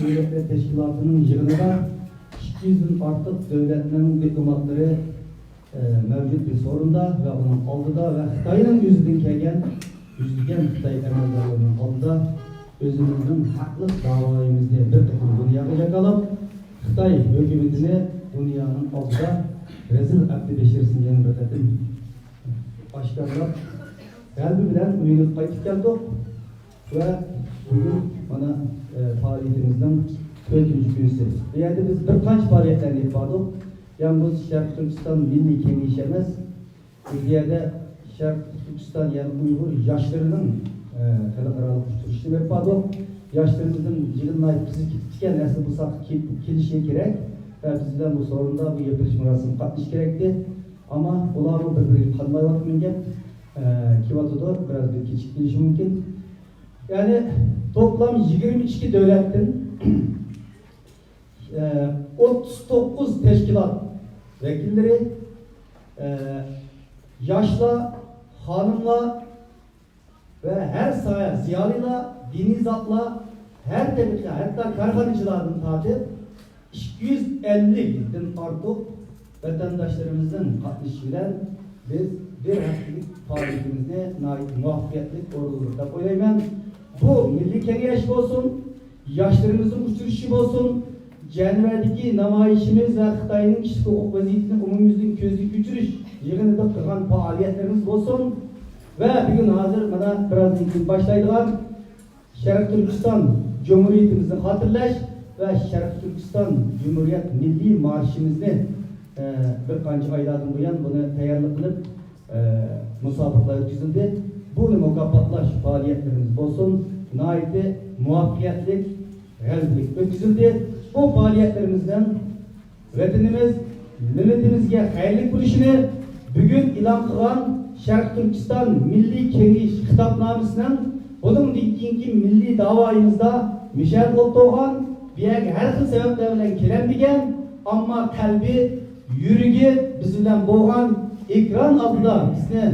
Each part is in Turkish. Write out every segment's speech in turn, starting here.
Devletler Teşkilatı'nın yığınında 200'ün artık devletlerin diplomatları mevcut bir sorunda ve onun aldıda ve Xitay'ın yüzünden Xitay emeldarlarının aldıda özümüzün haklı davayımızı bir takım dünyaya kalıp Xitay hükümetini dünyanın aldıda rezil aklı beşirsin diyen bir başkanlar kalbi bilen uyunup kayıp geldik ve bugün bana faaliyetimizden 4. günüsü. Bu yerde biz birkaç faaliyetlerini yapmadık. Yalnız Şarkı Türkistan Milli Kengeşi emas, bir yerde Şarkı Türkistan yani Uygur yaşlarının halkaralık tutuşunu yapmadık. Yaşlarımızın yılına bizi gitken nasıl bulsak gelişe gerek ve bizden bu sorunda bu yapılış murasını katmış gerekti. Ama bunların birbirine kalmayı bakmayınca Kivato'da biraz bir keçikleşi mümkün. Yani toplam 22 devletin 39 teşkilat vekilleri yaşlı hanımla ve her sahaya ziyalıyla, dini zatla, her tebrikle, hatta karhanıcılardan tatip 250'den artık vatandaşlarımızın katılışıyla biz bir haftalık faaliyetimizde muvaffakiyetlik orulurda koyayım. Bu milli kengeş olsun, yaşlarımızın uçuruşu olsun, Cenevre'deki namayişimiz ve Xitay'ın kişilik hukuk vaziyetini umumimizin közlük uçuruş yığınında kılgan faaliyetlerimiz olsun ve bugün hazır bana biraz ilgili başlaydılar Şarkı Türkistan Cumhuriyetimizin hatırlaş ve Şarkı Türkistan Cumhuriyet Milli Marşımızı bir kancı aylardan bu yan bunu tayarlık kılıp musabıklar ötküzüldü. Bunu mukaffatlaş faaliyetlerimiz olsun, naiti muvaffakiyetlik, gazlik ötküzüldü. Bu faaliyetlerimizden vatanımız, milletimizge hayırlı buluşunu bugün ilan kılan Şarkı Türkistan Milli Kengeş kitapnamesinden bunun keyingi milli davayımızda müşahit olduğun bir her xil sebepler bilen kelenmegen ama kalbi, yürügi bizden boğan ekran altında bizni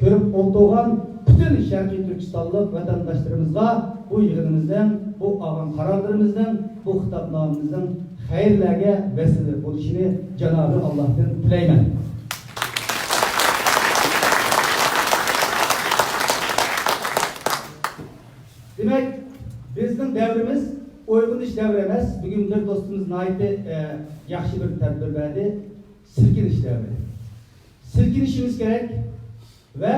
körüp olduğun bütün Şarkı Türkistanlı vatandaşlarımızla bu yığınımızdan, bu ağam kararlarımızdan, bu kitaplarımızdan hayırlarga vesile oluşunu Cenab-ı Allah'tan dileymen. Demek bizning devrimiz uygun iş devri emas. Bugün bir dostumuz naiti yaxshi bir tadbir berdi. Silkinish devri. Silkinishimiz gerek ve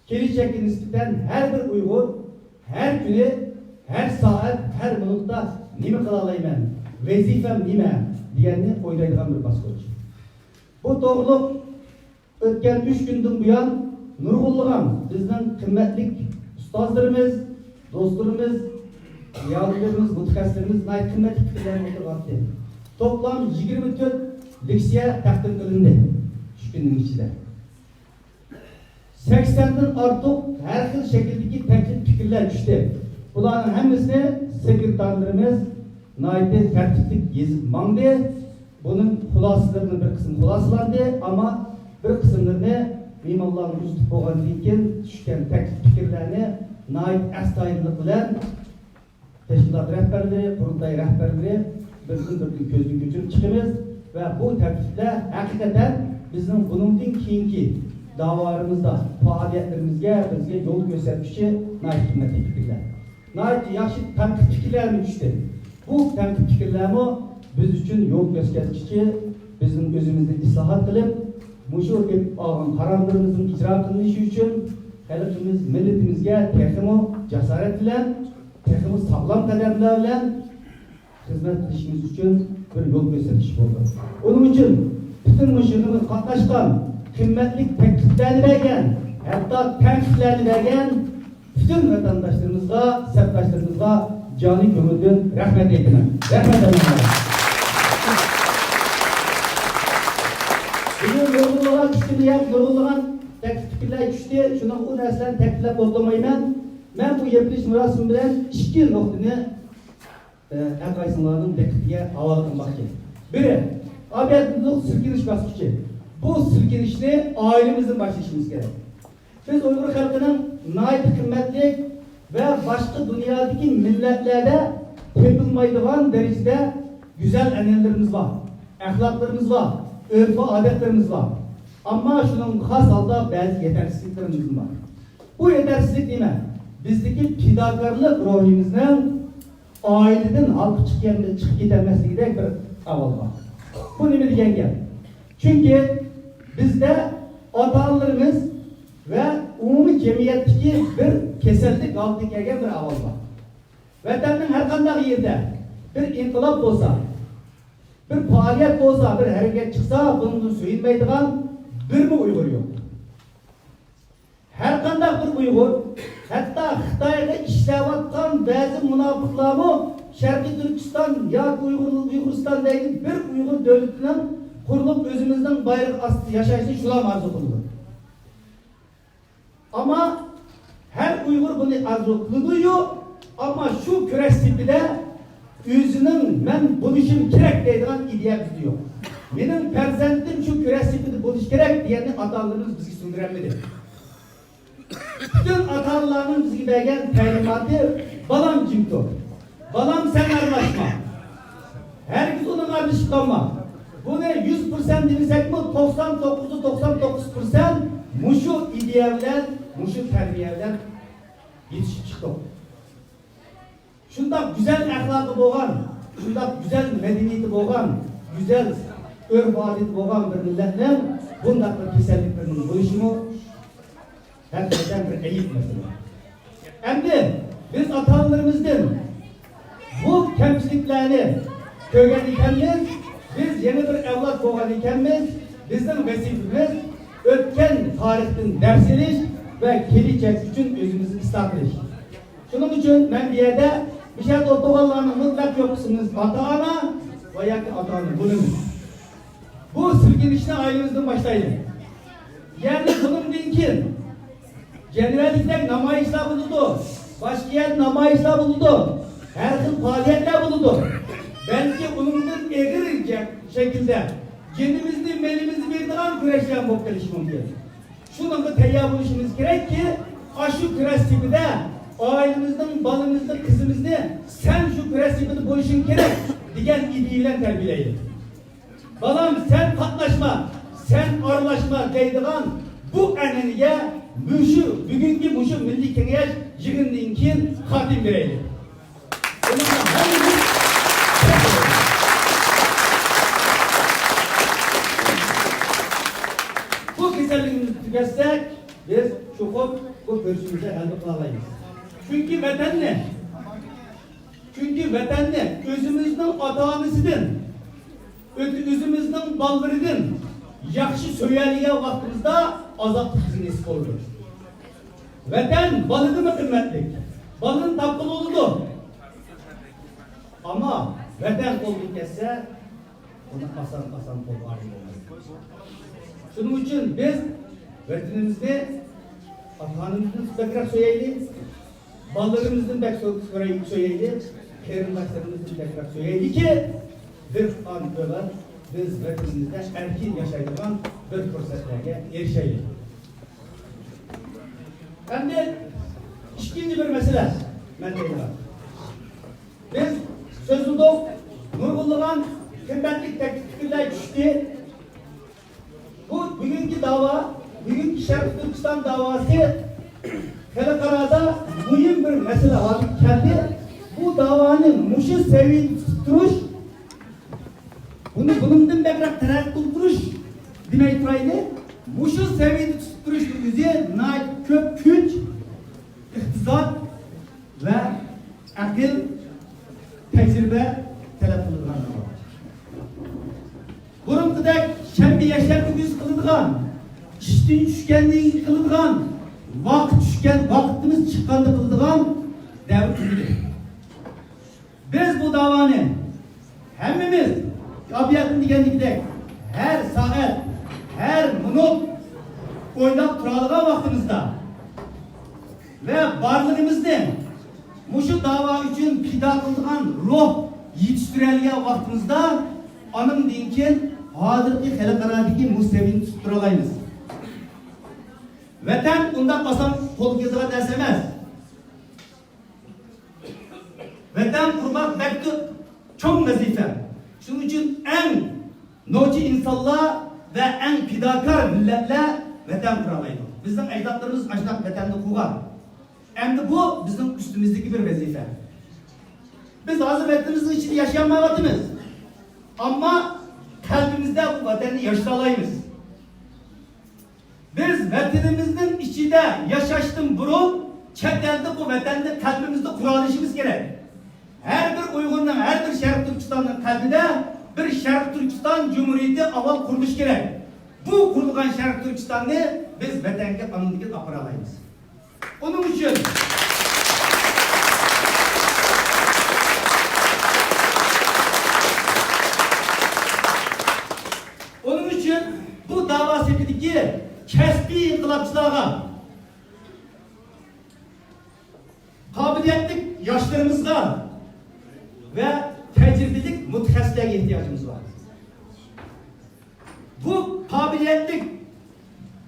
gelecekte nispeten her bir Uygur her günü, her saat, her minutta nime kıla alayman, vazifem nime diyenini oylaydigan bir basqıç. Bu doğruluk ötken 3 günden bu yan nurgulluğan bizden kıymetlik ustazlarımız, dostlarımız, yavrularımız, mutaxassislerimiz nayt kıymetli fikirlerini oturgattı. Toplam 24 leksiya takdim kılındı 3 günün içinde. 80'den artık her xil şekildeki teklif fikirler düştü. Bunların hemmisini sekreterlerimiz naiti tertiplik yazıp mandı. Bunun hulaslarını bir kısım hulaslandı ama bir kısımlarını Mimallar'ın üstü boğan deyken düşken teklif fikirlerini nait astayınlık bilen teşkilat rehberleri, kurultay rehberleri bir gözünü götürüp çıkımız ve bu teklifler hakikaten bizim bunun keyinki davalarımızda, faaliyetlerimizge bizge yol göstermişçi nait kıymetli fikirler. Nait yaxşı tenkit fikirlerimi düştü. Bu tenkit fikirlerimi biz için yol göstermişçi bizim özümüzde islahat kılıp muşu ağın kararlarımızın icra kılınışı için halkımız, milletimizge tehimi cesaret bilen, tehimi sağlam kademler bilen hizmet kılışımız için bir yol göstermiş oldu. Onun için bütün muşurumuz katlaşkan kıymetlik tekliflerini vergen, hatta tenkitlerini vergen bütün vatandaşlarımızga, septaşlarımızga canı gönülden rahmet eylemen. Rahmet eylemen. Bugün yorgunluğa düştüğünü yap, yorgunluğa teklifler düştü. Şuna o derslerini teklifler bozlamayman. Ben bu yapılış murasım bilen 2 noktını erkaysınlarının teklifine havalı kılmak için. Biri, abiyatımızın silkiniş basıcı. Bu silkinişini ailemizin başlayışımız gerek. Biz Uygur halkının naiti kıymetli ve başka dünyadaki milletlerde tepilmaydıgan derecede güzel enelerimiz var, ahlaklarımız var, örf ve adetlerimiz var. Ama şunun has halda bazı yetersizliklerimiz var. Bu yetersizlik değil mi? Bizdeki fidakarlık ruhimizden aileden halkı çıkıp gidemezliği de bir aval var. Bu ne mi diyen? Çünkü bizde atalarımız ve umumi cemiyetteki bir kesellik altı gelgen bir aval var. Vatanın her kandak yerde bir inkılap olsa, bir faaliyet olsa, bir hareket çıksa bunun söylenmeydiğen bir mi Uygur yok? Her kandak bir Uygur, hatta Xitayga işlevatkan bazı münafıklarımı Şarkı Türkistan ya Uyguristan değil bir Uygur devletinden kurulup özümüzden bayrak astı yaşayışını şulam arzu kıldı. Ama her Uygur bunu arzu kılıyor ama şu küres tipide özünün ben buluşum gerek deydiğen ideya diyor. Benim perzentim şu küres tipide buluş gerek diyeni atalarımız bizi sündüremedi. Bütün atalarının bizi belgen talimatı balam cimto. Balam sen arlaşma. Herkes onun kardeşi kalma. Bu ne 100% demişsek mi 99% muşu ideyalar, muşu terbiyeler yetişip çıktı. Şunda güzel ahlakı boğan, şunda güzel medeniyeti boğan, güzel örf adeti boğan bir milletle bunda bir keselliklerinin buluşumu herkesten bir eğit mesela. Hem de biz atalarımızdan bu kemçiliklerini kögen ikenmiz, biz yeni bir evlat boğan ikenmiz, bizim vesifimiz ötken tarihten ders ediş ve gelecek için özümüzü ıslah ediş. Şunun için ben bir yerde bir şey otogallarının mutlak yoksunuz ata-ana veya ki ata-ana bulunuz. Bu silkinişine ailemizden başlayın. Yani bunun dinki genellikle namayışlar bulundu. Başka yer namayışlar bulundu. Her tür faaliyetler bulundu. Belki onundan eğirecek şekilde kendimizi, melimizi bir daha güreşleyen bu gelişmemiz. Şunun da teyyar buluşumuz gerek ki aşı küres tipide ailemizden, balımızdan, kızımızdan sen şu küres tipide buluşun gerek diyen idiyle terbiyeyle. Balam sen katlaşma, sen arlaşma deydiğin bu eneniye bugünkü muşu milli kengeş yığından keyin hatim vereydi. Bu keserliğimizi tüketsek biz çoğup bu görüşümüze elde kılamayız. Çünkü vatan ne? Çünkü vatan ne? Özümüzden ata-anasıdın, özümüzden baldırıdın, yakşı söyleyiye vaktimizde azaplık zihnesi oldu. Vatan balığı mı kıymetlik? Balığın tapkılı oldu. Ama vatan kolunu kesse ona kasan kol arzu olmaz. Şunun için biz vatanımızda atanımızın tekrar söyleyelim, ballarımızın tekrar söyleyelim, kerindaşlarımızın tekrar söyleyelim ki bir an böyle biz vatanımızda erkin yaşayacağın bir fırsatlara erişelim. Hem de ikinci bir mesele var. Biz sözlü dok, nurgulluğun kıymetlik teknikler düştü. Bu bugünkü dava, bugünkü Şarkı Türkistan davası Karakara'da mühim bir mesele haline geldi. Bu davanın muşu seviyini tutturuş, bunu bunun bekrak terak tutturuş demek turaydı. Muşu seviyini tutturuş üzere nait köp güç, iktizat ve akıl, tecrübe talep kılınan var. Burunqidek şembi yaşarını yüz kılıdığan, iştin düşkenliğini kılıdığan, vaktimiz çıkkandı kılıdığan devlet ülkedir. Biz bu davanı hemimiz tabiatın digenlikte her saat, her minut oynap turalığa vaktimizde ve varlığımızda muşu dava için pida kıldığan ruh yetiştireliğe vaktimizde anım dinken hazırki halkaradaki müstevini tutturalayız. Vatan ondan basan kol gezine dersemez. vatan kurmak belki çok vazife. Şunun için en noci insanlar ve en fidakar milletler vatan kuramaydı. Bizim ecdatlarımız ajdap vatanını kurgan. Hem de bu bizim üstümüzdeki bir vazife. Biz hazır vatanımızın içinde yaşayamayız. Ama kalbimizde bu vatanı yaşayalayız. Biz vatanımızın içinde yaşaştım burun, çetelde bu vatanda kalbimizde kuralışımız gerek. Her bir Uygur'un, her bir Şerif Türkistan'ın kalbinde bir Şerif Türkistan Cumhuriyeti aval kurmuş gerek. Bu kurulgan Şerif Türkistan'ı biz vatanga kanunlukla aparalayız. Onun için bu dava sepideki kesbi inkılapçılara, kabiliyetli yaşlarımızga ve tecrübelik mütehassisliğe ihtiyacımız var. Bu kabiliyetli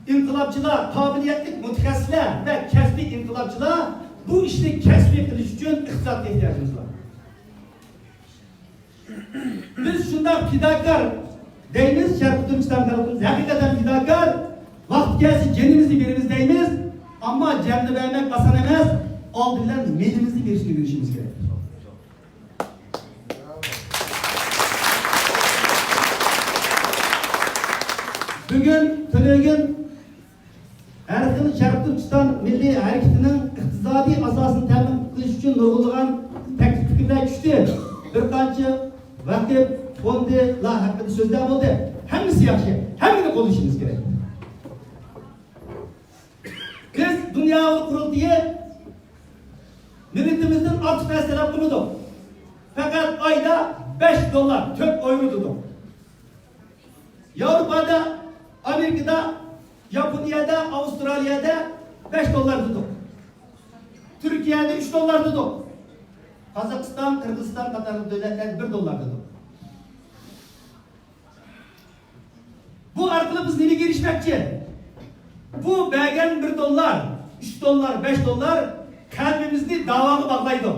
inkılapçılar, kabiliyetli mütehassisler ve kesbi inkılapçılar bu işi kesbi kılış için iktisatla ihtiyacımız var. Biz şundan fidakar deyimiz, Şerif Türkistan halkımız hakikaten fidakar, vakti gelsin cenimizi birimiz deyimiz, ama cemde vermek basan emez, aldılar melimizi birişini görüşümüz gerek. Bugün, tülüğün, Erkin Şerif Türkistan Milli Hareketi'nin iktisadi asasını temin kılış için nurgulanan tek fikirler güçtü. Bir kançı vakit, fondular hakkında sözler oldu. Hemisi yaxşı, hemini konuşmamız gerek. Biz dünya kurultuya milletimizden artık mesele bulunduk. Fakat ayda 5 dolar, Türk euro tuttuk. Avrupa'da, Amerika'da, Japonya'da, Avustralya'da 5 dolar tuttuk. Türkiye'de 3 dolar tuttuk. Kazakistan, Kırgızistan Katarlı devletler 1 dolar tuttuk. Bu arkalı biz neye girişmekçi? Bu belgen 1 dolar, 3 dolar, 5 dolar kalbimizni davaga bağlaydı.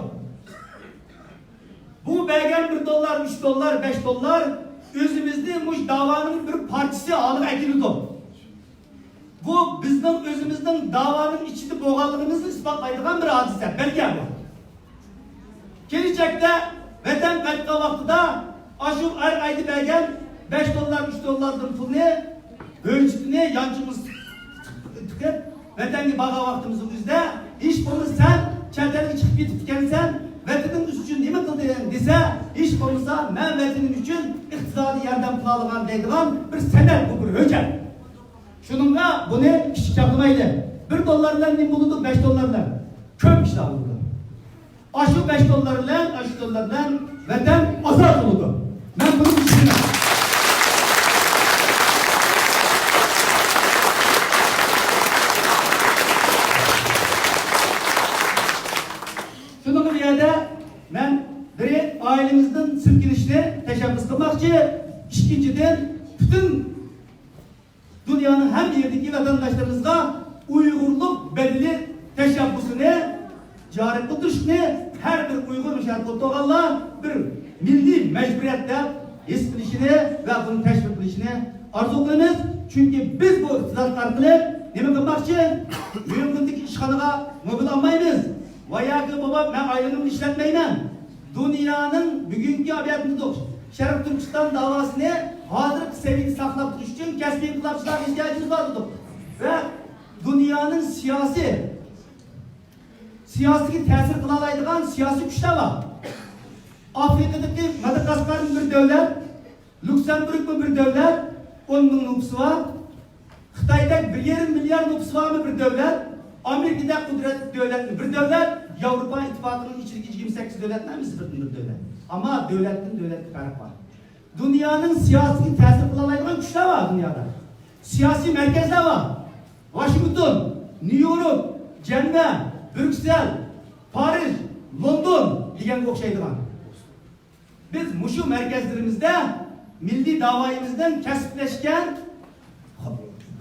Bu belgen 1 dolar, 3 dolar, 5 dolar özümüzni muş davanın bir parçası alıp ekildi. Bu bizden özümüzden davanın içinde boğalığımızı ispatlaydıgan bir hadise, belge bu. Gelecekte vatan kaybı vaktida aşık aydı belgen 5 dolar, 3 dolardan pulunu ölçütünü yancımız tükep vatanı bağa vaktimizin üzde hiç bunu sen çeltelik çıkıp gitip tükensen vatanın üçün nime kıldığın dese hiç olmasa ben vatanın üçün iktisadi yerden pulalıgan deydigan bir senet bu bir hüccet. Şununla bunu kişi çaklamaydı. 1 dolarla ne bulundu? 5 dolarla. Köp işte bulundu. Aşı 5 dolarla, aşı dolarla vatan azat oldu. Ben bunu düşünüyorum. Şunun bir yerde ben direkt ailemizden silkinişini teşebbüs kılmakçı, ikinciden bütün dünyanın her yerdeki vatandaşlarımızga Uygurluk belli teşebbüsünü, cari tutuşunu her bir Uygur müşahit otoğalla bir milli mecburiyette his bilişini ve bunu teşvik bilişini arzu kılınız. Çünkü biz bu iktidar arkalı neme kılmakçı mümkündeki işhanıga mobil almayınız. Vayakı baba ben ailemimi işletmeymen. Dünyanın bugünkü abiyatını doğuş. Şerif Türkistan davasını hazır seviyede saklap tutuş için kesbi inkılapçılar ihtiyacımız var dedik. Ve dünyanın siyasi tesir kılalaydıgan siyasi güçler var. Afrika'daki Madagaskar'ın bir devlet, Lüksemburg'un bir devlet, onun nüfusu var. Xitay'da 1,5 milyar nüfusu var mı bir devlet? Amerika'da kudretli devlet bir devlet, Avrupa İttifakı'nın içindeki 28 devletler mi bir devlet? Ama devletin fark var. Dünyanın siyasi tesir kılalaydıgan güçler var dünyada. Siyasi merkezler var. Washington, New York, Cenevre, Brüksel, Paris, London diyen okşaydıgan. Biz muşu merkezlerimizde milli davayımızdan kesipleşken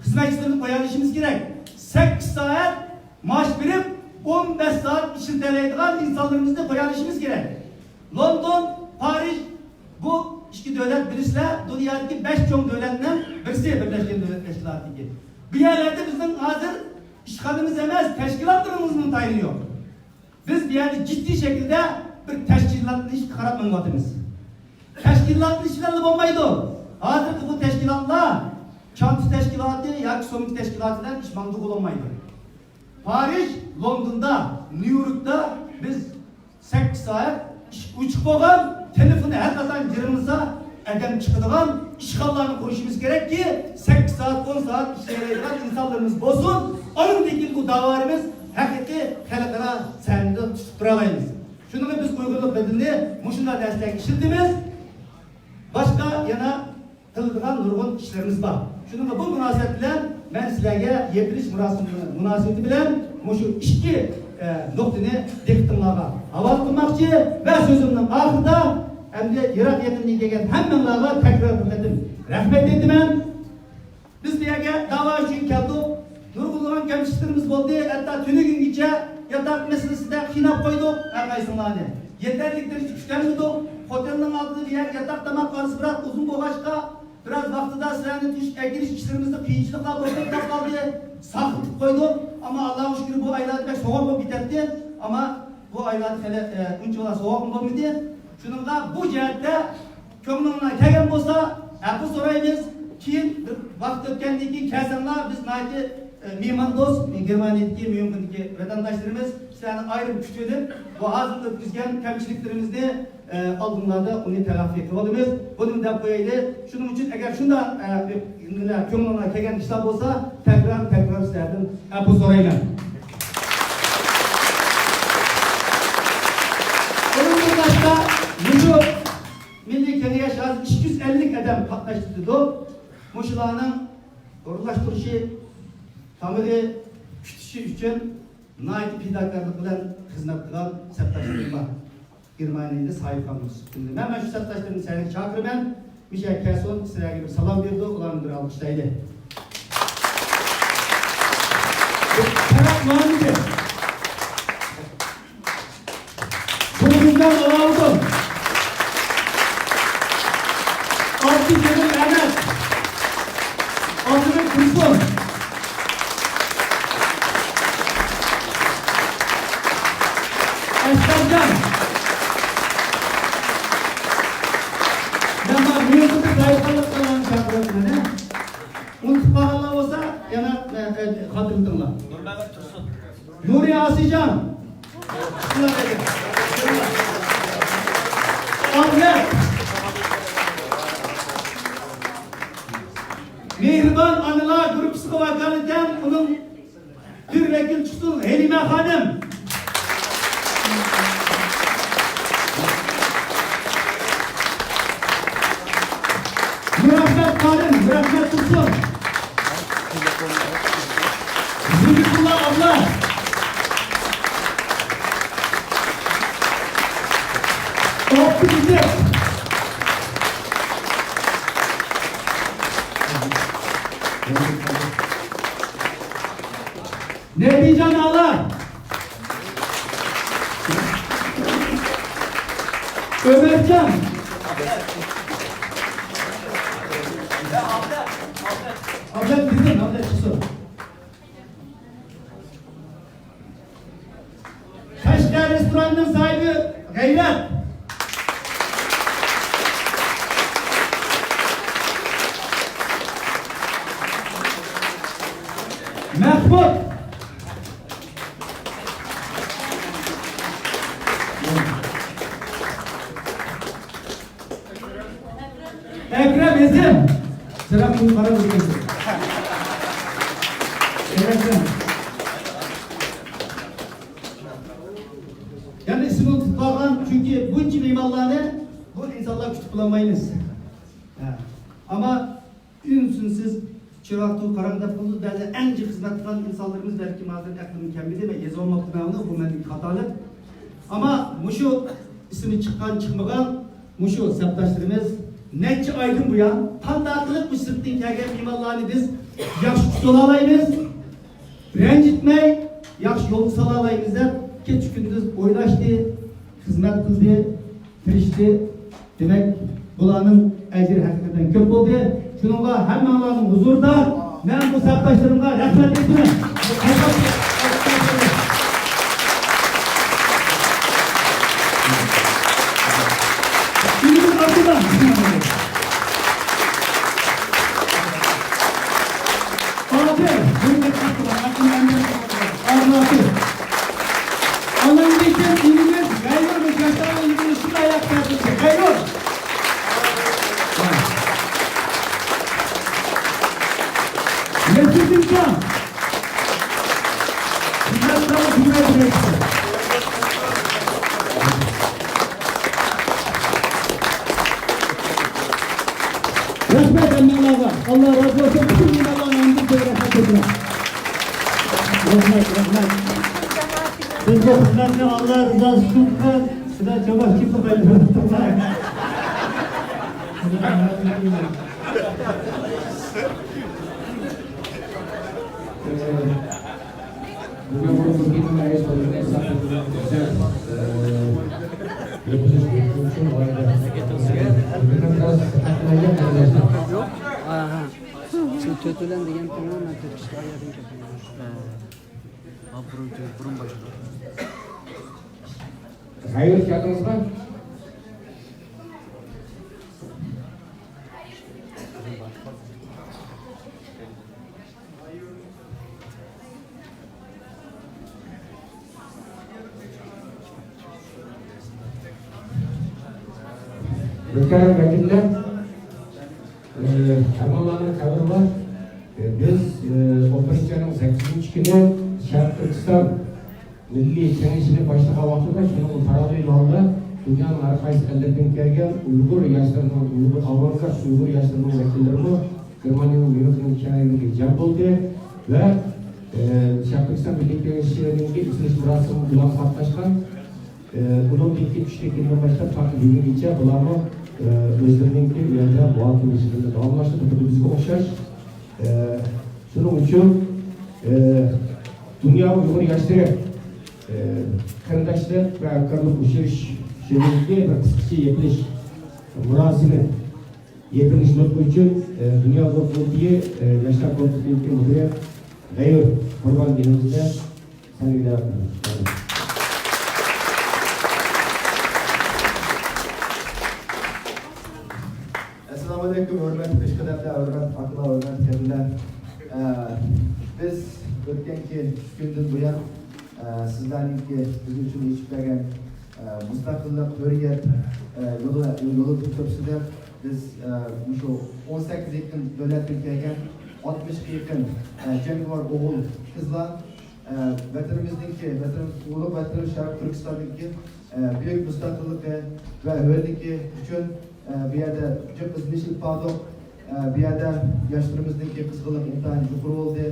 hizmetçilerini koyan işimiz gerek. 8 saat maaş verip 15 saat işinteleydiğen insanlarımızı koyalışımız gerek. London, Paris, bu iki devlet birisi dünyadaki 5 çoğun devletinden birisi Birleşken Devlet Teşkilatı ki. Bu yerlerde bizim hazır işgalimiz emez, teşkilatlarımızın tayini yok. Biz bir yerde ciddi şekilde bir teşkilatlı iş karatmangatımız. Teşkilatlı işlerle olmaydı. Hazır bu teşkilatla Çantı Teşkilatı ya Somik Teşkilatı'dan iş mantık olmaydı. Paris, London'da, New York'ta biz 8 saat uçuk olan telefonu her zaman cırımıza edem çıkıdığın işgallarını konuşmamız gerek ki 8 saat 10 saat işleyerek insanlarımız bozsun. Onun değil bu davarımız hakiki halkara sende tutup duralayız. Şunu biz uyguluk bedilini muşunda destek işildimiz. Başka yana kıldığın nurgun işlerimiz var. Şunun bu münasebetle ben sizlerge yetiriş münasebeti bilen şu iki noktunu diktimlağa hava kılmakçı ve sözümün ahırda hem de Irak yetimliği gelen hemmenlağa tekrar ettim. Rahmet ettim. Biz diyege dava için geldik. Nurgulluğun kemşiklerimiz oldu. Hatta tünü gün gece yatak meselesi de hinap koyduk. Erkaysınlarını. Yeterlikleri güçlenmedik. Otelin altında bir yer yatak damak arası bırak uzun boğaçta. Biraz vaktida sıranın giriş işlerimizde kıyıcılıkla boşlukta kaldı. Saklık koyduk. Ama Allah'a şükür bu aylarda pek soğuk biterdi. Ama bu aylarda hele önce olan soğuk olmadı. Şununla bu cihette kömrünle tegen olsa bu sorayımız ki vakit ötkendiği ki kesenler biz naiti mimar dost Germaniye'deki mümkündeki vatandaşlarımız yani ayrım küçüldü. Bu hazırda bizgen kemçiliklerimizi aldığımlarda onu telafi etmeliyiz. Bunun da koyaydı. Şunun için eğer şunda kömrünle tegen işler olsa tekrar isterdim bu sorayla. Onun başka Muşu Milli Kengeş 250 kadem katlaştırdı. Muşularının uğurlaştırışı, tamiri kütüşü için naiti fidakarlık bilen hizmet kılan septaşlarım var. Germaniye'de sahip kalmış. Hemen şu septaşlarını seni çağırırım. Mişel Kerson sizlere bir salam verdi, ulan bir alkışlaydı. Ferhat Muhammed'e Kurumuzdan alalım. Altı Cemil Mehmet Altının Kursun Eskancan Nama Mülkü'nü zayıflık kalan şartlarını unutma Allah olsa yana hatırlatırlar. Nur Mehmet Tursun Nuri Asican Ahmet Mehriban Anılar Grup Psikovakaliten onun bir vekil çıksın Helime Hanım Mürahmet Karim, Mürahmet Tursun Zülfullah abla Optimizm Nebican Ağlar Ömercan Ablet bizim, Ablet Çısı Kaşgar Restoranı'nın sahibi Gayret Mahmut Ekrem Ezim Selam bu para bölgesi Ekrem yani ismini tutmadan çünkü bunca mimarlarını bu insanlar küçük bulamayınız ama ünsünsüz Çıraklı, Karanlık Buldu derdi en çok hizmet kılan insanlarımız belki mazeret aklı mükemmeli ve yazı olmak durumunda bu menlik hatalı. Ama Muşu ismi çıkmadan Muşu septaşlarımız nece aydın bu ya? Tam da akıllık bu sırtın kâgen mimarlarını biz yaxşı tutalayız. Rencitmey, yaxshi yo'l sala olaymiz deb kecha kunduz o'ylashdi, xizmat qildi, tirishdi. Demek bularning ajri haqiqatan ko'p bo'ldi. Shuningga hammalaring huzurda men bu sabdaşlarımga rahmat aytaman. Allah razı olsun. Bütün Allah'ın emri rahmet edin. Rahmet. Biz bu hizmetle Allah rızası için size çabuk çıkıp eliyoruz. Bugün bu bugün meclis bölümüne sakladığımız güzel yapılış için orada biraz akıllıca arkadaşlar. Aha. Şu tötülen degan tamamen Türkçe ayarın kapıyor. Burun başına. Hayır geldiniz mi? Muhterem vekiller, Ermanlar'ın haberi var. Biz operasyonun 8. günü Şarkı Türkistan Milli Kengesini başlığa vaxtida şunun taradığı aldı. Dünyanın arkaysı ellerden gelgen Uygur yaşlarının, Uygur Avrupa, Uygur yaşlarının vekilleri Germanya'nın Münih'in şehirindeki cem oldu ve Şarkı Türkistan Milli Kengesini'ndeki İsveç Murası'nın bulan katlaşkan bunun ilk üçte kendine başlar farklı bir geçe bulanma özlerindeki yerde boğaz ilişkilerinde dağılmıştı. Bu da bizi okşar. Şunun için dünya Uygur yaşları kardeşlik ve kardeşlik uçuruş şehrinde bir kısıkçı yapılış murasimi yapılışmak için Dünya Uygur Kontiye Yaşlar Kontiye'ndeki müdüre Gayur Kurban günümüzde saygılar yapıyoruz. Assalamualaikum hürmetli peshqadamlar, hürmetli akla, hürmetli keldilar. Biz o'tganki kundan buyon sizlarningki biz uchun yechib bergan mustaqillik hurriyat yo'li to'g'risida biz shu 18 yaqin davlatdan kelgan 60 yaqin jangovar o'g'il qizlar vatanimizningki ulug' vatan Sharq Turkistondagi buyuk mustaqilligi va hurriyatligi uchun bu yerda biz nishil padoq bu yerda yoshlarimizningki qizg'inlik intayin yuqori bo'ldi.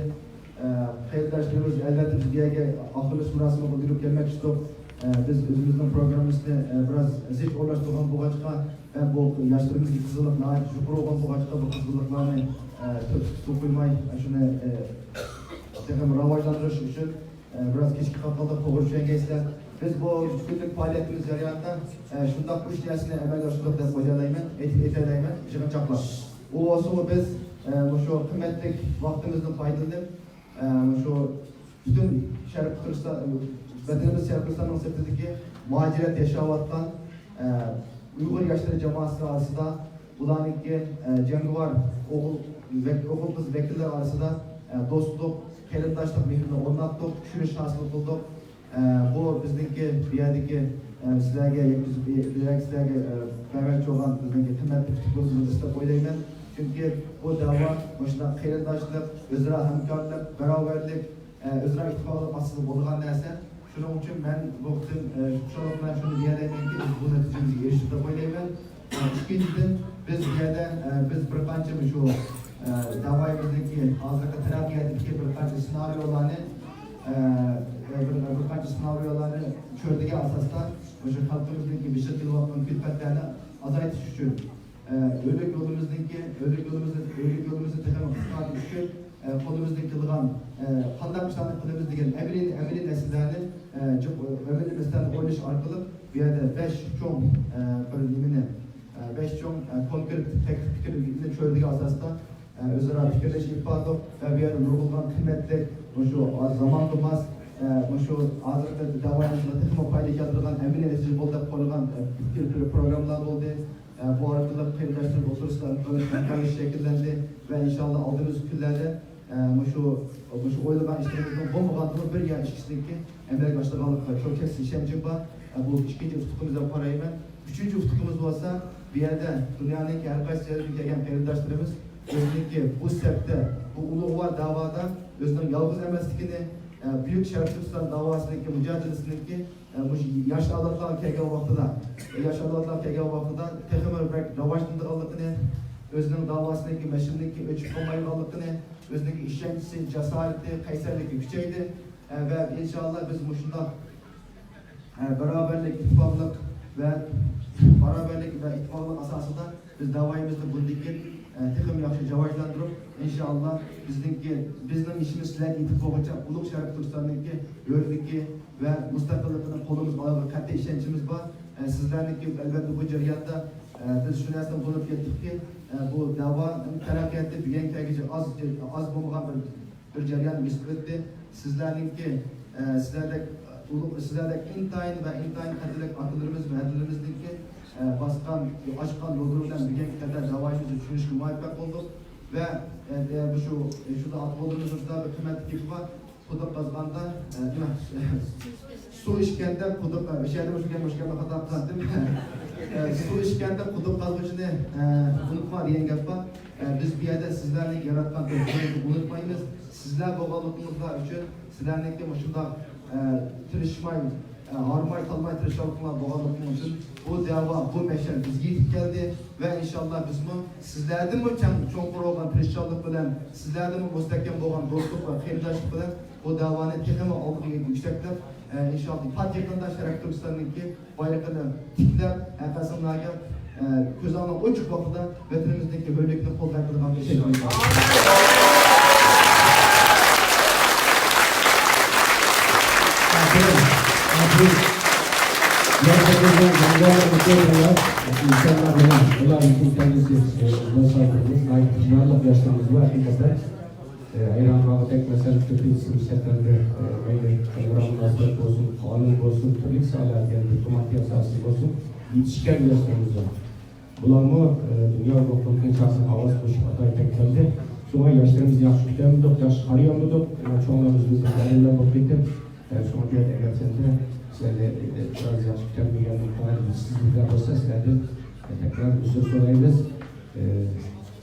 Qayrdoshlarimiz albatta biz bu yerga oxirlash marosimini bildirib kelmoqchidik. Biz o'zimizning programmamizni biroz zich o'rnashtirgan bo'lg'achqa va bu yoshlarimizdagi qizg'inlik nihoyat yuqori bo'lgan bo'lg'achqa bu qizg'inliklarni tutib qo'ymay shuni rivojlantirish uchun biroz kechki qoldik, to'g'ri tushungaysizlar. Biz bu kunlik faoliyatimiz jarayonida shundoq ish narsani amalga oshirdik deb o'ylayman, aytayman, yig'inchoqlar. U bo'lsa biz shu qimmatli vaqtimizni foydalanib, shu butun Sharq Turkiston, vatanimiz Sharq Turkistonning sirtidagi muhojirat yashayotgan Uyg'ur yoshlari jamoasi orasida ularningki jangovar o'g'il qiz vakillar orasida do'stlik, qarindoshlik mehrini o'rnatdik, tushunish hosil qildik. Bu bizningki bu yerdagi sizlarga sizlarga barcha olan bizningki qimmatli fikrimizni istab o'ylayman. Chunki bu da'vo shunday qarindoshlik, o'zaro hamkorlik, barobarlik, o'zaro ittifoqlik asosida bo'lgan narsa. Shuning uchun men bu qism xushalik bilan shuni deyaymanki, biz bu natijaga erishdik deb o'ylayman. Ikkinchidan biz bu yerda biz bir qancha shu da'voyimizdagi hozirgi taraqqiyotdagi bir qancha ssenariylarni bir qancha ssenariylarni ko'rdigan asosda o'sha xalqimizdagi beshik yillarning kulfatlarini azaytish uchun o'lik yo'limizni qisqartirish uchun kolumuzda kılgan kandak işlerini kılımız degen emri nesillerinin ömrümüzden oynaş arkalık bir yerde 5 çoğun böyle nimini 5 çoğun konkret tek fikirli çözdüğü asasında özara fikirleşip ifade ve bir yerde nurgulgan kıymetli şu zaman durmaz şu hazırda davayımızda tıkıma paylaşıp yatırılan emin edici bolda konulan programlar oldu. Bu arada paylaştığımız oturuşlar şekillendi ve inşallah aldığımız günlerde şu oylanan işlerimizden bombalandığımız bir yer işçilik ki emek başlığalıkla çok kesin işemcim var. Bu ikinci ufkumuzda parayı ben. Üçüncü ufkumuz olsa bir yerde dünyanın her kaç yerine gelen paydaşlarımız özellikle bu septe, bu uluğa davada özünün yalnız emeslikini büyük şerefli tutan davasındaki mücadelesindeki yaşlı adamlar kegen vaxtıda tekrar bir ravaşlandırılığını özünün davasındaki meşhurluğu ölçüp olmayıqlıqını özündeki işkencisi, cesareti, kayserliği güçeydi ve inşallah biz bu şunda beraberlik, ittifaklık ve asasında biz davayımızda bulduk tıkım yaxşı cavajlandırıp inşallah bizning işimiz sizlerle ittifakıca ulug' Sharif Turkiston'daki örneki ve müstakillikini kolumuz bağlı katta işençimiz var. Sizlerdeki elbette bu jarayonda biz şu narsadan bulup yetdik ki bu dava taraqqiyotda bugun tagicha az bo'lmagan bir jarayon nisbati sizlerdek intayin ve intayin qadrli akalarımız ve hadilerimizdeki açkan yollarından bugun kadar davayımızı tushunishga muvaffaq bo'ldik ve şurada atib olduğumuz bir kıymetli gibi var. Quduq qazganda su ichganda quduq su ichganda quduq qazg'uvchini unutma degan gap bor. Biz bu yerda sizlarning yaratgan to'g'rilikni unutmaymiz. Sizlar bo'lganligingizlar uchun sizlarniki shundoq tirishmay harmay kalmay tirishchiliklar bo'lganligi uchun bu da'vo bu mashal bizga yetib keldi ve inşallah biz bu sizlardan bu cho'nqur bo'lgan tirishchilik bilan sizlardan bu mustahkam bo'lgan do'stlik va qiyinchilik bilan bu davoni texnik oldiga yuksaklab inşallah Pakistan'da Sharif Turkiston'daki bayrağını tiklab qasamlarga ko'z olma ochiq vaqtida vatanimizdagi birlikni qo'llab teşekkür ederim. Ayran Bağıtek mesela köpüğüsü seferinde programın nasıl olsun, kanun olsun, türlü sağlar geldi, otomatik yasası olsun, yetişken yaşlarımız var. Bulanma dünya topluluğunun çarşı havas koşup atay tekkeldi. Sonra yaşlarımız yaxşı tutamıyorduk, yaxşı arayamıyorduk. Çoğunlarımızın elinden bakıyorduk. Sonra bir egersende sizlerle biraz yaxşı tutamıyorduk. Sizlikler olsa sizlerden tekrar bir söz sorayız.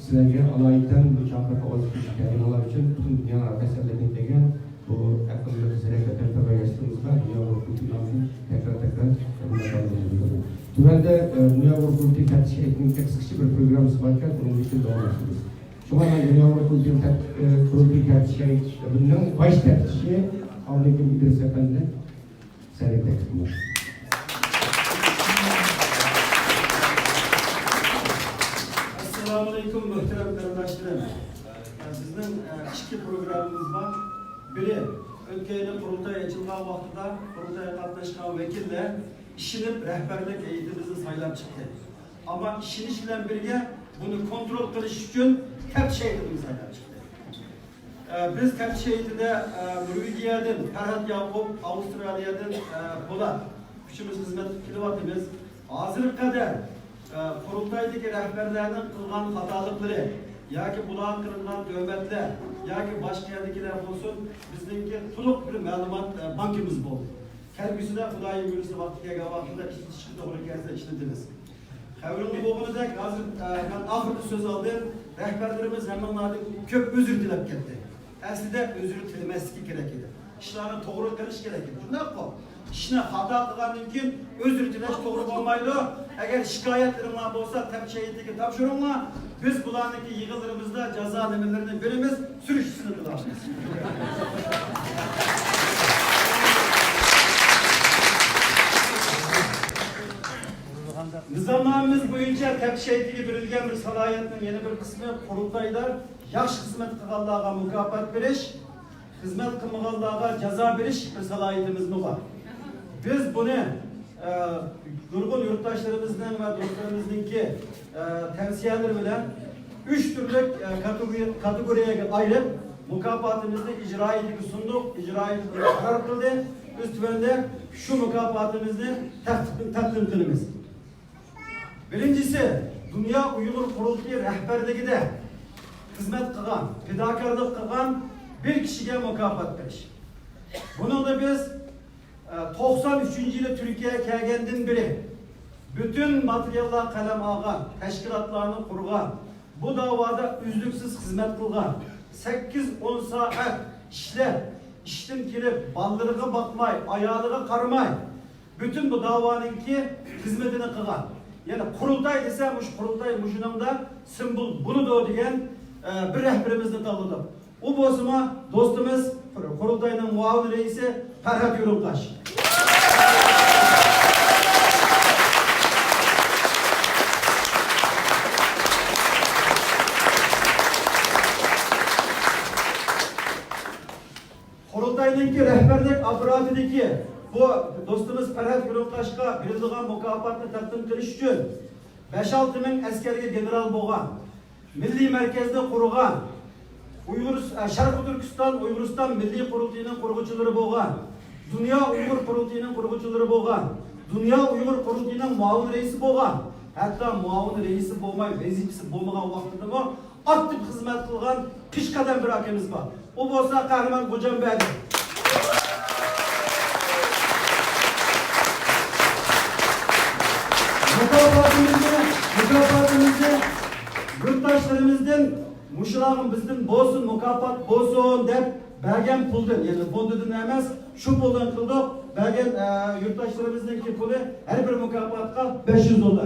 Sizlerge alaydan bu çapra havas koşup yayınlar için bütün dünyanın arkadaşlarına degen bu akıllı sizlere kadar yaşlarımızda dünya topluluğunun tekrar minnettarlığımızı Tümelde Dünya Kurulu'nun tercih ettiğim tek sıkıcı bir programımız varken bunun için devam ediyoruz. Şu an Dünya Kurulu'nun tercih bunun baş tercihi Avrupa İdris Efendi seyrek tekrar. Esselamu Aleyküm muhterem kardeşlerim. Sizden iki programımız var. Biri ülkenin kurultaya açılma vaxtida kurultaya katlaşkan vekiller işinip rehberlik eğitimimizi saylap çıktı. Ama işin işiyle birge bunu kontrol kılış için tepsi eğitimimizi saylap çıktı. Biz tepsi eğitimde Norvegiyadan Ferhat Yakup, Avustralya'dan Polat üçümüz hizmet kilovatımız hazır kadar kurultaydaki rehberlerinin kılgan hatalıkları ya ki bulağın kırılan dövmetler ya ki başka yerdekiler olsun bizdeki tuluk bir malumat bankimiz bu. Kelbisi de Kuday'ın virüsü vaktında işi doğru gelse işlediniz. Kavruldu boğunu da hazır ben ahırda söz aldım. Rehberlerimiz hemen köp özür dilep gitti. Aslında özür dilemesi gerekir. İşlerini doğru kılış gerekir. Bunlar bu. İşine hata kılanın için özür dileş doğru olmaydı. Eğer şikayetlerim olsa tepşehiyetdeki tapşırımla biz bulandaki yığılarımızda ceza demelerinin birimiz sürüş sınırlılar. Nizamnamemiz boyunca tepşehiyetdeki birilgen bir salahiyetin yeni bir kısmı kurultayda yaxshi xizmat qilganlarga mukofot berish, xizmat qilmaganlarga jazo berish bir salohiyatimiz bor. Biz buni nurg'un yurtdoshlarımızdan ve do'stlarimizningki tavsiyalari bilan 3 turli kategoriyaga ayirib mukofotimizni ijro etib sunduq, ijro etib qaror qildi. Biz tuvanda shu mukofotimizni taqdim qilamiz. Birincisi, Dünya Uyghur Qurultayı rahbarligida xizmat qilgan, fidokorlik qilgan bir kishiga mukofot berish. Buni da biz 93 yılı Türkiye'ye kelgandan beri bütün materyallar kalem algan, teşkilatlarını kurgan, bu davada üzlüksüz hizmet kılgan, 8-10 saat işten gelip baldırıga bakmay, ayağlığa karmay, bütün bu davanınki hizmetini kılgan. Yani kurultay desem, kurultay muşununda simbol bunu da diyen bir rehberimizni tanıdık. O bozuma dostumuz kurultayının muavin reisi Ferhat Yorultaş. Kurultay'daki rehberlik aparatındaki bu dostumuz Ferhat Yorultaş'a verildiğin mükafatını takdim kılış için 5-6 bin askerge general boğan, milli merkezde kurulan, Şarkı Türkistan, Uyguristan Milli Kurultayı'nın kurgucuları boğan, Dünya Uygur Kurultayı'nın kurgucuları boğan, Dünya Uygur Kurultayı'nın muavin reisi boğan, hatta muavin reisi boğmay, vazifesi boğmagan vaxtında o aktif hizmet kılgan pişkadan bir hakemiz var. O bolsa Kahraman Kocam Bey'dir. Mükafatımızı yurttaşlarımızdan muşulağın bizden bolsun, mukafat bolsun dep bergen puldan, yani fondudan emas, şu puldan kıldık, bergen yurttaşlarımızdaki pulu her bir mukafatka $500.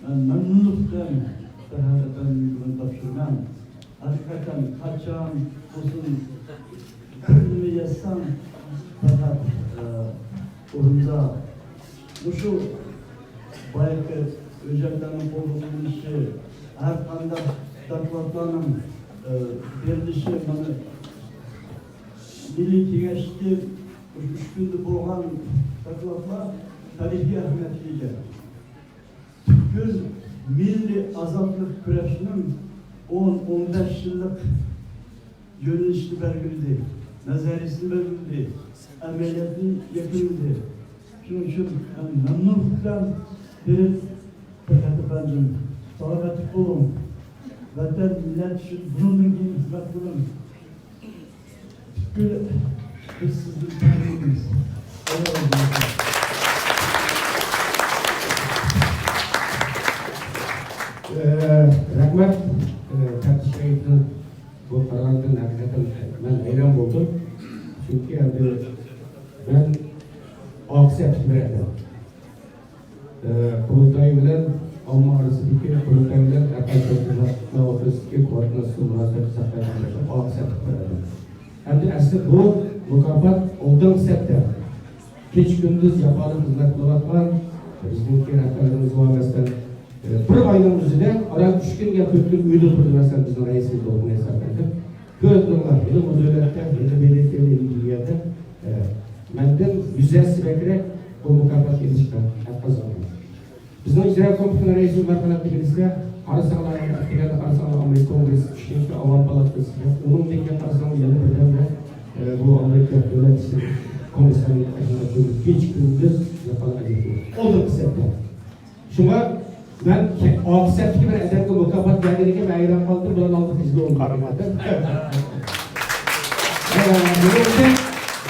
Memnunluktan ben tapşırmam. Hakikaten kaçan, uzun, kırmızı yazsam, fakat orada şu bayakı özelliklerinin bozulması, her anda taklatlarının verilişi bana Milli Kengeç'te 3 günde boğan taklatlar tarihi ahmetliydi. Türk'ün milli azatlık küreşinin 10-15 yıllık yönelişini belirledi, nazarisini belirledi, ameliyatını yapıldı. Şunun için memnunlukla bir efendim, salametlik olun, vatan millet için bunun gibi hizmet olun. Türk'ün biz sizin tanrımız. Rahmat, tartışmayı bu karardan hakikaten ben hayran oldum. Çünkü ben aksept verdim. Kurultay bilen alma arasındaki kurultay bilen arkadaşlarımızla otostiki koordinasyon münasebeti saklayacak aksept verdim. Hem de aslında bu mukafat olduğum sektör. Geç gündüz yapalım hizmet kılatman, bizimki rehberlerimiz var mesela. Bir ayın üzerinde adam 3 gün ya 4 gün uyudu durdu mesela bizim reisimiz olduğunu hesap ettim. Gördüler, bu devlette, belediyeyle ilgili yerde benden yüzlerce bekleyerek bu mukafat yetişti. Hatta zaman. Bizim icra komitesi reisimiz merkezinde birisi Arasağlar, Arasağlar Amerika Kongresi, Şişli Avam Palatası, onun denge Arasağlar yanı birdenle bu Amerika Devletisi Komiserliği Aşağıda geç gündüz yapılan acıtıyor. O da bir sektör. Şuna ben aksept gibi ederken mukafat geldiğinde ben ayıran kaldım, buradan aldık izli oldu.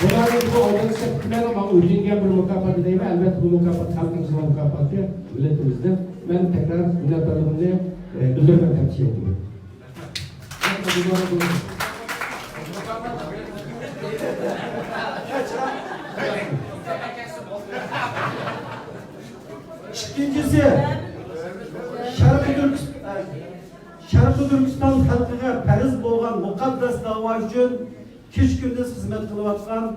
Bunların bu olduğunu septiler ama ürüngen bir mukafat değil mi? Elbette bu mukafat halkımızın mukafatı milletimizden. Ben tekrar minnettarlığımızı bildirmek tercih ediyorum. İkincisi, Şarkı Türkistan halkına periz boğan mukaddes dava için kiç gündüz hizmet kılıvatkan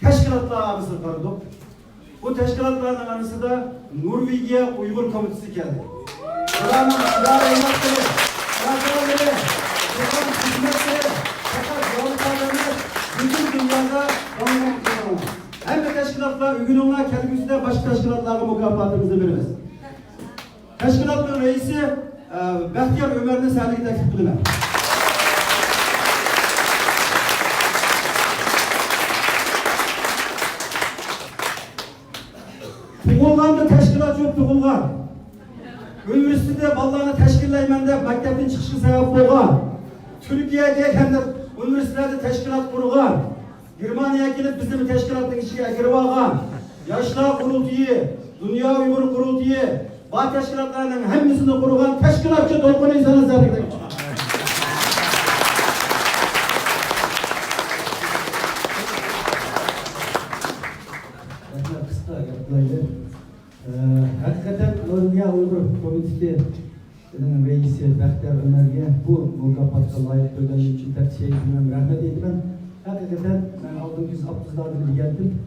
teşkilatlar arası kurduk. Bu teşkilatların arası da Norvegiya Uygur Komitesi geldi. Buranın idare eylemleri, çalışmaları, buranın hizmetleri, fakat yolculuklarını bütün dünyada tanımlamak. Hem de teşkilatlar, ülgününler kendimizde başka teşkilatlara mükafatımızı veririz. Teşkilatın reisi Bahtiyar Ömer'in sahneyi teklif kılıyor. Tuğulganda teşkilat yok tuğulgan. Üniversitede ballarını teşkilleymende mektepten çıkışı sebep olgan. Türkiye'ye kendi üniversitelerde teşkilat kurgan. Germaniya gelip bizim teşkilatın içine girip algan. Yaşlar kurultuyu, Dünya Uygur kurultuyu, bu teşkilatlarının hemmisini kurgan teşkilatçı dolgun insanı zararlı. Kısa yapılaydı. Hakikaten Norvegiya Uygur Komitesi'nin reisi Bahtiyar Ömer'e bu mükafatla layık görüldüğü için rahmet ediyorum. Hakikaten ben aldığım 160'larda geldim.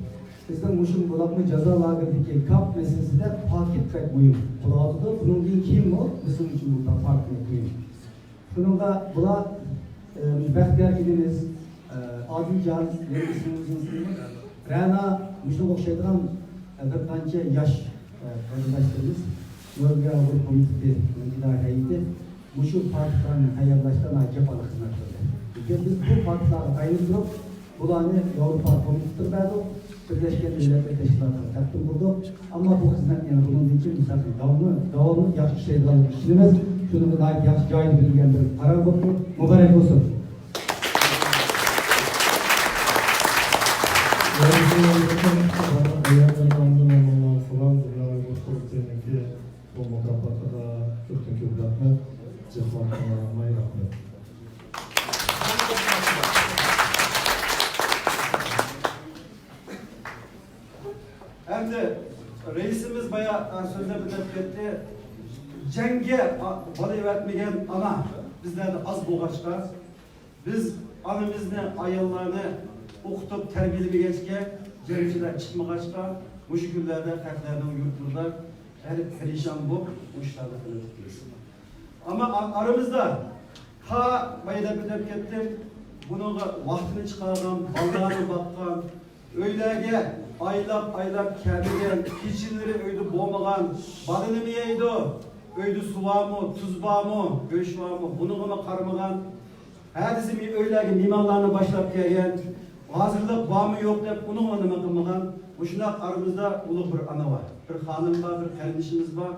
Bizden muşum bulanma ceza lagırdaki kap meselesi de fark etmek mühim. Buladı da bunun değil kim o? Bizim için burada fark etmek mühim. Bununla bula Bahtiyar ilimiz, Adil Can, ismimizin Rana muşum okşaydıran bir kanca yaş arkadaşlarımız Norvegiya Uygur Komitesi idare heyeti muşum partilerin hayırlaştan acaba hizmet ediyor. Biz bu partileri ayrıldırıp bulanı Avrupa Komitesi'dir verdik. Birleşken Milletler Teşkilatı'na takdim bulduk. Ama bu hizmet yani bunun için misafir devamlı yaxşı şeylerle işlemiz. Şunun da ait yaxşı cahil bilgen bir karar buldu. Mübarek olsun. Hem de reisimiz bayağı sözler etti. Cenge bana vertmeyen ana bizlerde az boğaçta. Biz anamızın ayarlarını okutup terbiyeli bir geçke cengçiler çıkmağaçta bu şekillerde kalplerden yurtlular her perişan bu işlerde kılıyoruz. Ama aramızda ha bayda ettim bunun vaktini çıkaran, ballarını bakkan, öylege aylap kendinden keçileri öydü boğmagan, balını mı yeydi, öydü suva mı, tuzba mı, göç var mı, bunu ama karmagan, her dizimi öylege mimarlarını başlap gelgen, hazırlık var mı yok deyip bunu ama kılmagan, bu şundak aramızda ulu bir ana var, bir hanım var, bir kardeşimiz var.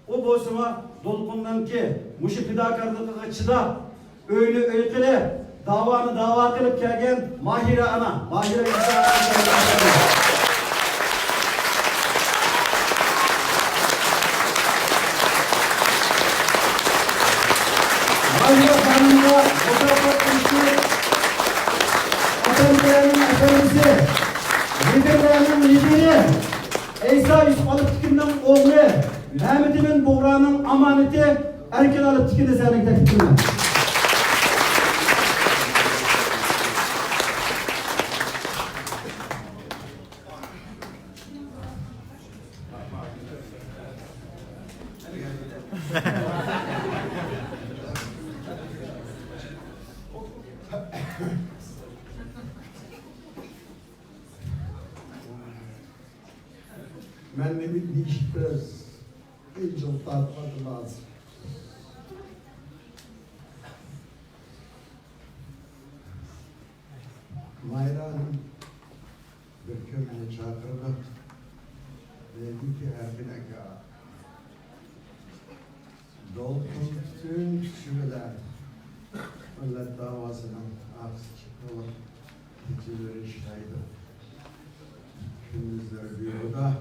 O boşuma dolgundan ki, muşu fidakarlıkla çıda, öyle davanı dava kılıp gelgen Mahire ana, Mahire Mahire Hanım'la fotoğraf etmişti. Efendilerin efendisi, liderlerinin lideri, Eysa Yusuf Alıptıkı'nın oğlu, Mehmet'imin Buğra'nın amaneti, Erken Alıptıkı'nı senin teklifine. Men de vill nicht resultat lazım. Mayra Hanım bir kömeni çağırdı. Dedi ki Erbil'e dolkun tüm şüveler millet davasının aksi çıkmalı keçileri işteydi. Gündüzler büyüyorda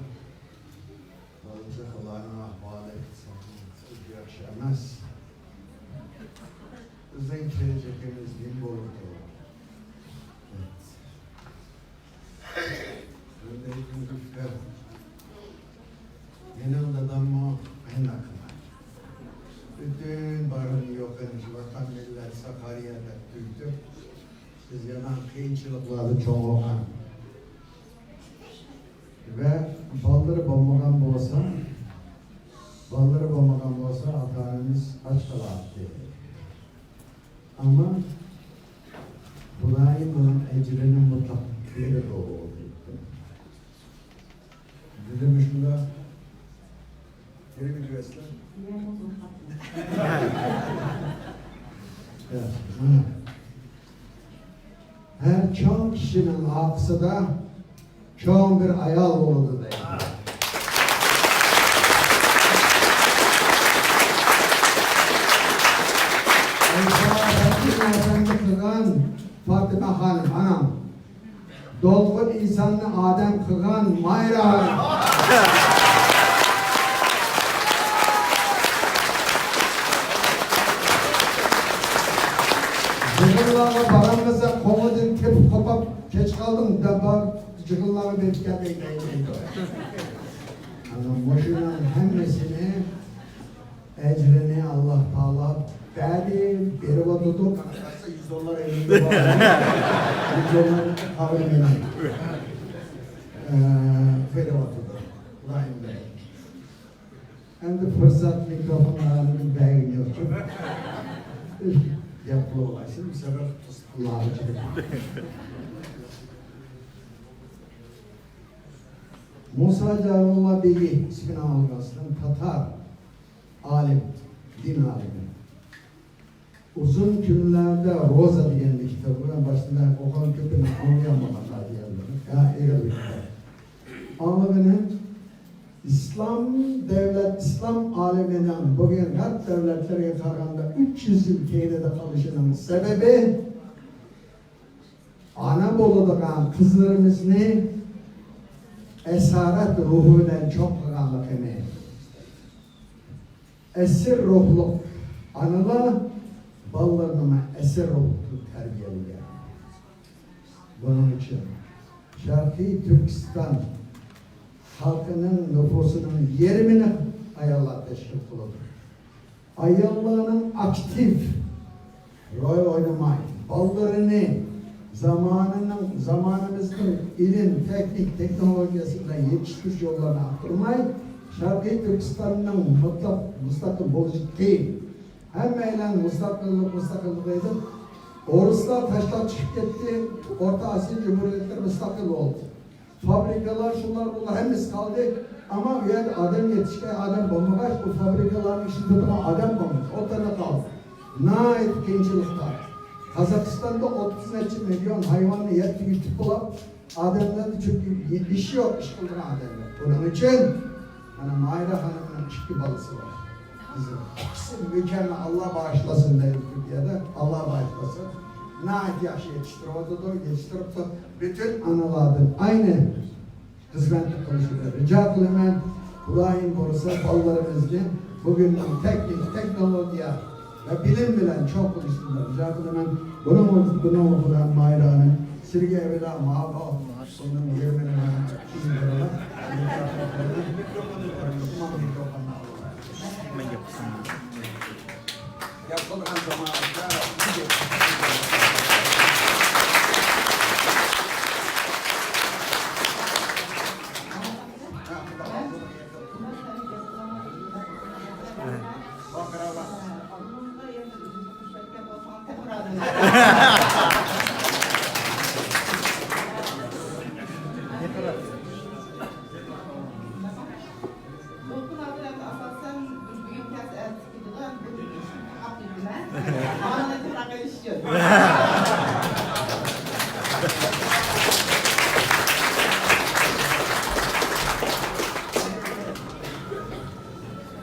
balıkçı kalanın ahvalı yaşamaz. Bizden gelecekimiz bin bolurdu. Öndeydim güfte. Yanımda da mı en akıllar. Bütün barın yok edince vatan millet Sakarya'da tüydü. Biz yana kıyınçılıkları çok olan ve balları bulmadan olsa ata-anamiz aç kalardı. Ama Hudayi bunun ecrini mutlak verir o oldu. Dedim şunda geri bir güvesler. Evet. Her çoğun kişinin aksı da çoğun bir ayal oldu da. Fatıma Hanım, anam. Dolgun insanlı Adem kılan Mayra Hanım. Cıgıllağı paramıza komodin tepip kopap geç kaldım da bak cıgıllağı belki gelmeyin. Anam boşuna hemmesini ecrini Allah Teala verdi, beri vadudu, kanaklarsa $100 elinde var. $100 AVM'den. Beri vadudu. Line Bey. Hem de fırsat mikrofonlarının beyin yok. Yapılı olaysın, bir sefer Allah'a çıkıyor. Musa Carullah Bey'i ismini algasının Tatar alim, din alimi. Uzun günlerde Roza diyen bir kitabı, ben başında okan köpüğünü anlayamadanlar diyenler. Ya iyi bir kitap. Anlamının İslam aleminin bugün Garp devletleri karşısında 300 ülkeyle de kalışının sebebi Anadolu'da kızlarımızın esaret ruhuyla çok karanlık emeği. Esir ruhluk anıla ballarına esir ruhluk terbiyeli. Bunun için Şarkı Türkistan halkının nüfusunun 20'ni ayarlar teşkil kılır. Ayarlarının aktif rol oynamayı, ballarını zamanımızın ilim, teknik, teknolojisinden yetişmiş yollarına aktarmayı, Şarkı Türkistan'ın müstakil bozucu değil. Hem eğlen müstakilliğiydi. Oruslar taşlar çıkıp gitti, Orta Asya Cumhuriyetleri müstakil oldu. Fabrikalar, şunlar bunlar hepimiz kaldı ama bir yerde adam yetişken adam bulmamış, bu fabrikaların işini tutma adam bulmuş, o tane kaldı. Nait gençlikler. Kazakistan'da 30 milyon hayvanı yer tüketip olup adamların çünkü iş yok, iş kıldıran adamlar. Bunun için hani Mayra Hanım'ın 2 balısı var. Bizim ikisi mükemmel, Allah bağışlasın dedi Türkiye'de, Allah bağışlasın. Nait yaşı yetiştirip bütün analardan aynı hizmetli konuşuyor. Rica kılımın Kur'an korusa ballarımızı bugün teknolojiye ve bilim bilen çok konuşuyorlar. Rica kılımın bunu okudan Mayra'nın Sirge evvela mağaba bunun yeminine izin veriyorlar. Yapılan zamanında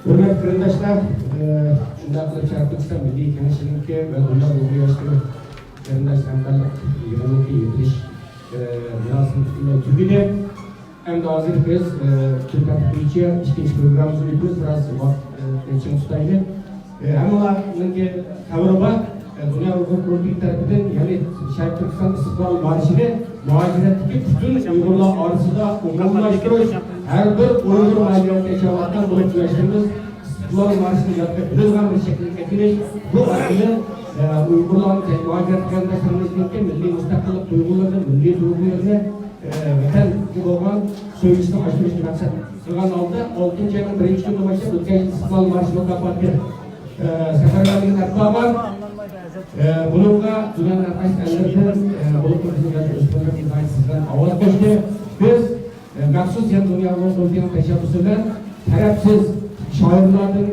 Hürmetli arkadaşlar, şundan sonra Şarkıtistan Milli Kenişliğindeki ve bundan dolayı yaşlı arkadaş hamkarlık yılındaki yetiliş münasebetiyle tübüyle hem de hazır biz Türk Akıbıcı'ya ikinci programımızı yapıyoruz. Biraz vakit için tutaylı. Hem olanınki tavırı var. Dünya Uygur Kurulu'nun tarafından yani Şarkı Türkistan İstiklal Marşı'nı muhaciretteki bütün Uygurlar arasında umumlaştırıyoruz. Her bir Uygur muhaciret yaşamaktan bunu yaşadığımız İstiklal Marşı'nı yapıp rızgan bir şekilde getiriş, bu arada uygulanan muhaciret kardeşlerimizin milli müstakillik duygularını, milli duygularını vatan olan söyleşini açmıştı maksat. Sıgan aldı, 6. ayının 1. günü başlayıp Ülke İstiklal Marşı'nı kapattı. Seferberliğin erbaban, bununla dünyanın arkadaş ellerden olup konuşacağız, Özgürlük'ün kayıtsızdan avaz koştu. Biz Maksus Yan Dünyanın Komitenin teşebbüsünden tarafsız şairlerden,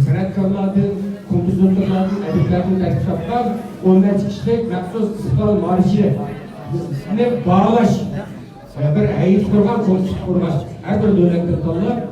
sanatkarlardan, kompozitörlerden, ediplerden tertip yaptılar. Ondan çıkıştık Maksus İstiklal Marşı'nı bağlaş, bir ayet kurgan, konuşup kurgan, her bir dönemde tanılar.